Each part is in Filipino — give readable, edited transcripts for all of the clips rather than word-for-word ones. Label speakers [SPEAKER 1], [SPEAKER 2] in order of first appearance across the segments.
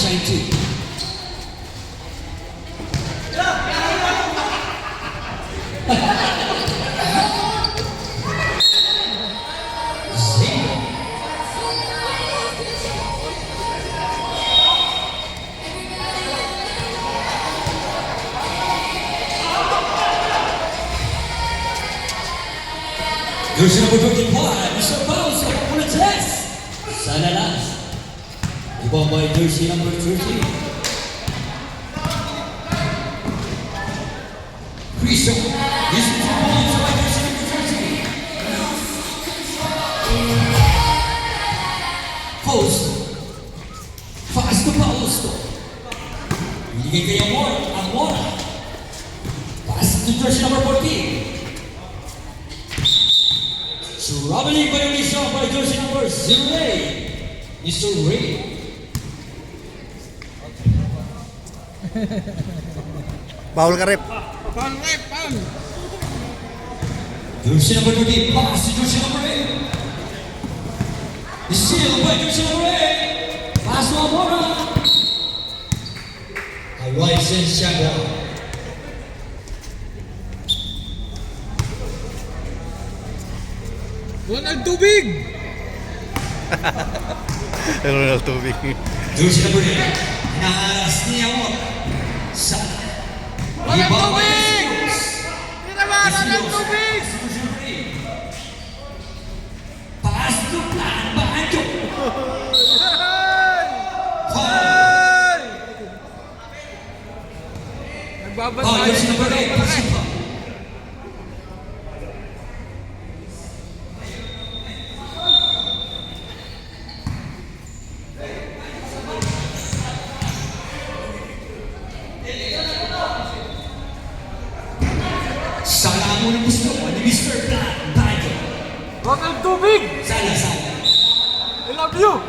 [SPEAKER 1] Sunshine 2. Jersey number 25, Mr. Bowser for the test. Sana lang. Ibang by jersey number 13. Christian, this is 2 points by jersey number 13. Fausto. Fast to Fausto. Binigay kay Amora. Pass to jersey number 14. Traveling violation by jersey number 08, Mr. Ray.
[SPEAKER 2] Foul ka, rep.
[SPEAKER 3] Foul, rep, foul.
[SPEAKER 1] Jersey number 20, pass to jersey number 8. Steal by jersey number 8. Pass to Amora. Arrives in Shanghai.
[SPEAKER 3] Ronald Tubig!
[SPEAKER 2] Ronald Tubig.
[SPEAKER 1] Jersey number 8, hinaharas ni Amora. Sa
[SPEAKER 3] Ronald
[SPEAKER 1] ibang
[SPEAKER 3] Tubig!
[SPEAKER 1] Steals.
[SPEAKER 3] Hindi naman, Ronald Tubig!
[SPEAKER 1] Pass to Plan Banjo.
[SPEAKER 3] Hey!
[SPEAKER 1] Oh,
[SPEAKER 3] Nagbabantay
[SPEAKER 1] jersey number 8,
[SPEAKER 3] rep.
[SPEAKER 1] Pasipa. Sana mo ng gusto ni Mr. Plan Banjo.
[SPEAKER 3] Ronald Tubig!
[SPEAKER 1] Sana.
[SPEAKER 3] I love you!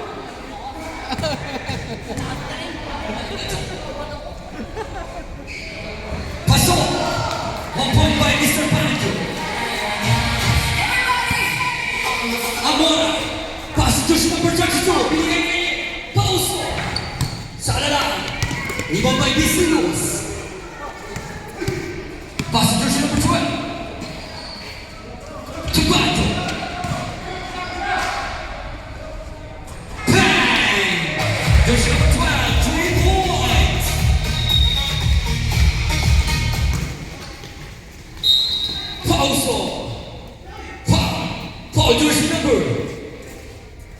[SPEAKER 1] Pasok! 1 point by Mr. Banjo. Amora! Pass to number 32. Binigay kay Pauso. Sana lang. Ibang by Bisilos. Pass to number 12. To Banjo. Bang! Jersey number 12. 3 points. Pauso. Foul jersey number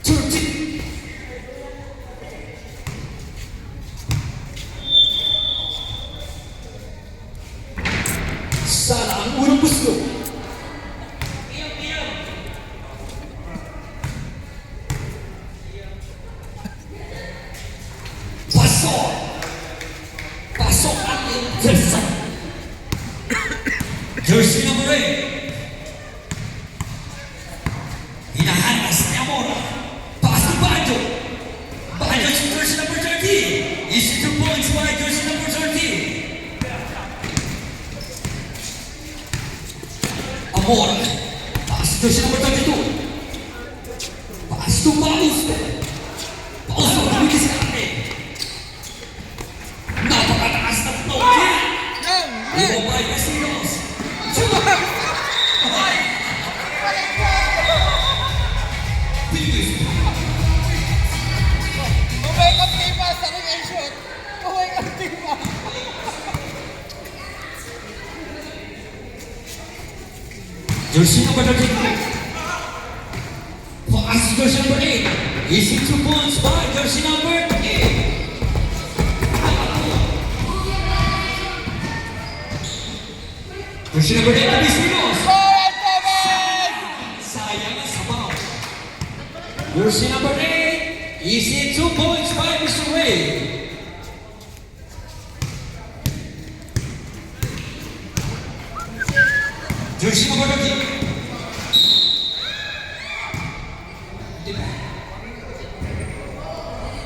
[SPEAKER 1] 13. Sana ang unang gusto. Pasok ang Intersa. Jersey number 8. Hinaharas ni Amora. Pass to Banjo. Banjo to jersey number 13. Easy 2 points by jersey number 13. Amora. Pass to jersey number 32. Pass to Pausto. Pausto, lumikis ka natin. Napakataas na ito. Ibang by Basilos.
[SPEAKER 3] Umay kang tipa sa ring and shoot! Umay kang tipa!
[SPEAKER 1] Jersey number 33. Pass to jersey number 8. Easy 2 points by jersey number 8. Jersey number 8 to Bisilos. Sayang ang sabaw. Jersey number 8. Easy 2 points by Mr. Ray. Jersey number 13. Diba?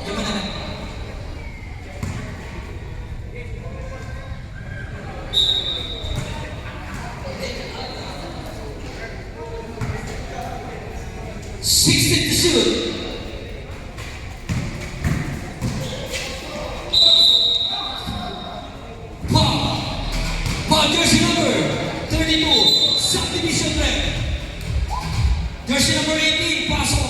[SPEAKER 1] Diba na? 16 to shoot. Jersey number 18, pasok.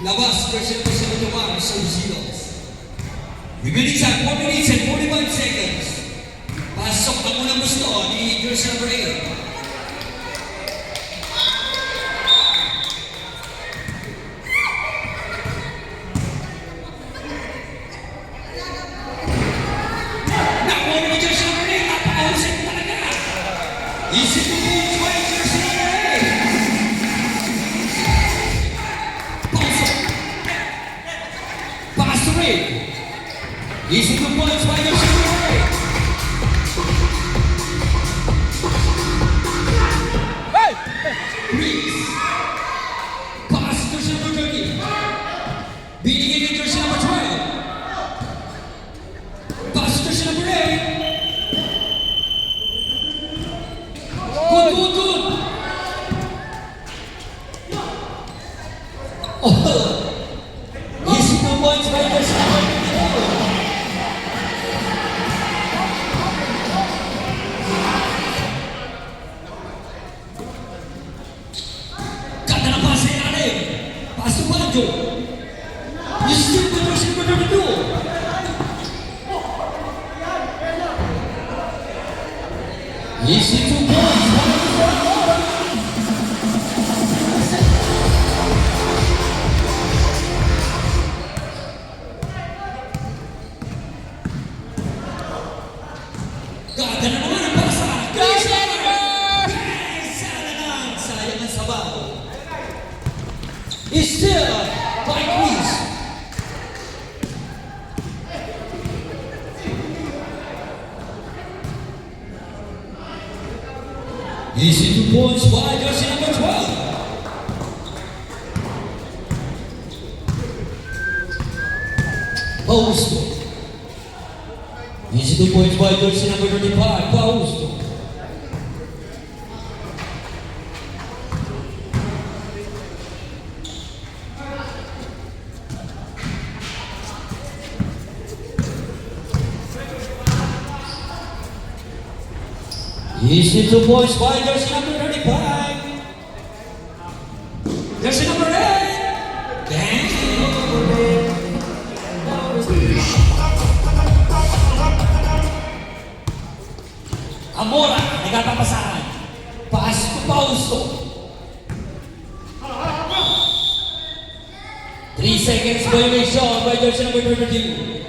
[SPEAKER 1] Labas, jersey number 71, San Zilos. Remaining time, 4 minutes and 45 seconds. Pasok ang unang gusto ni jersey number 8. Nakuha ni jersey number 8, napakahusay mo talaga. Isip mo po, jersey number 8. Pasok. Pass to Ray. Easy 2 points by jersey number 8. Reese. Pass to jersey number 30. Binigay ni jersey number 12. Pass to jersey number 8. Good, good, good. Oh. Easy 2 points by jersey number 22. Ganda ng pass sa ilalim. Pass to Baggio. Still with jersey number 32. Easy 2 points. Ganda na naman ang pasa.
[SPEAKER 3] Jersey number!
[SPEAKER 1] Sayang ang sabaw. Still by Chris. Easy 2 points by jersey number 12. Pausto. Easy 2 points by jersey number 35. Pausto. Easy 2 points by jersey number 35. Jersey number 8. Thank you. Amora, nagkatapasahan. Pass to Pausto. 3 seconds violation by jersey number 32.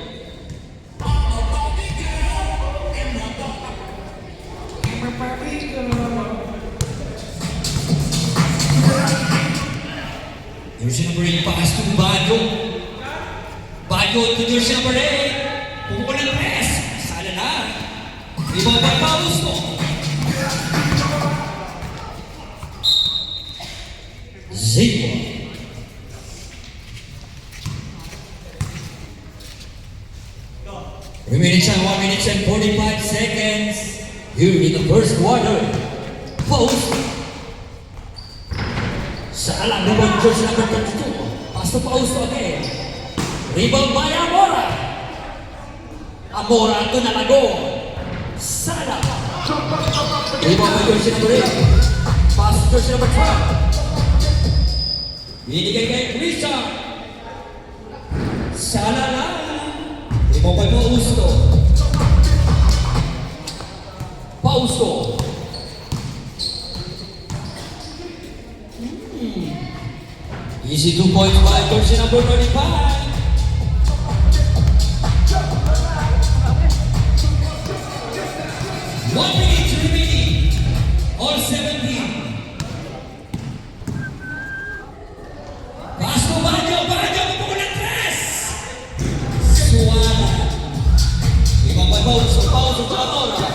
[SPEAKER 1] Jersey number 8, pass to Baggio. Baggio to jersey number 8. Pumukul ng press. Sana na. Rebound by Pausto. Zero. Remaining time 1 minute and 45 seconds. Here in the first quarter. Pausto. Sa alam naman jersey number 32. Pass to Pausto again. Rebound by Amora. Amora to nalago. Sala. Rebound by jersey number 8. Pass to jersey number 12. Binigay kay Christian. Sala na. Rebound by Pausto. Pausto. Easy 2 points by jersey number 35. One minute remaining. All 17. Pass to Baggio. Baggio pupukul ng tres. Suwana. Ibang by Pausto. Pausto to Amora.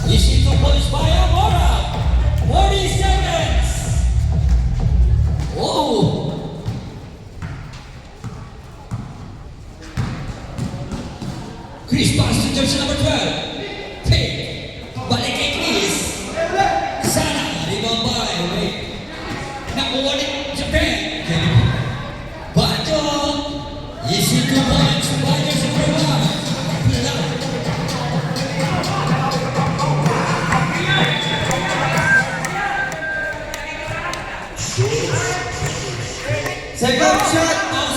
[SPEAKER 1] Easy 2 points by Amora. 40 seconds. Oh! Chris pass to jersey number 12. Take. Balik kay Chris. Sana. Rebound by. Wait. Nakuha ni Japan. Baggio. Easy 2 points. Baggio sa Peruan.
[SPEAKER 3] Foul shot.
[SPEAKER 1] Foul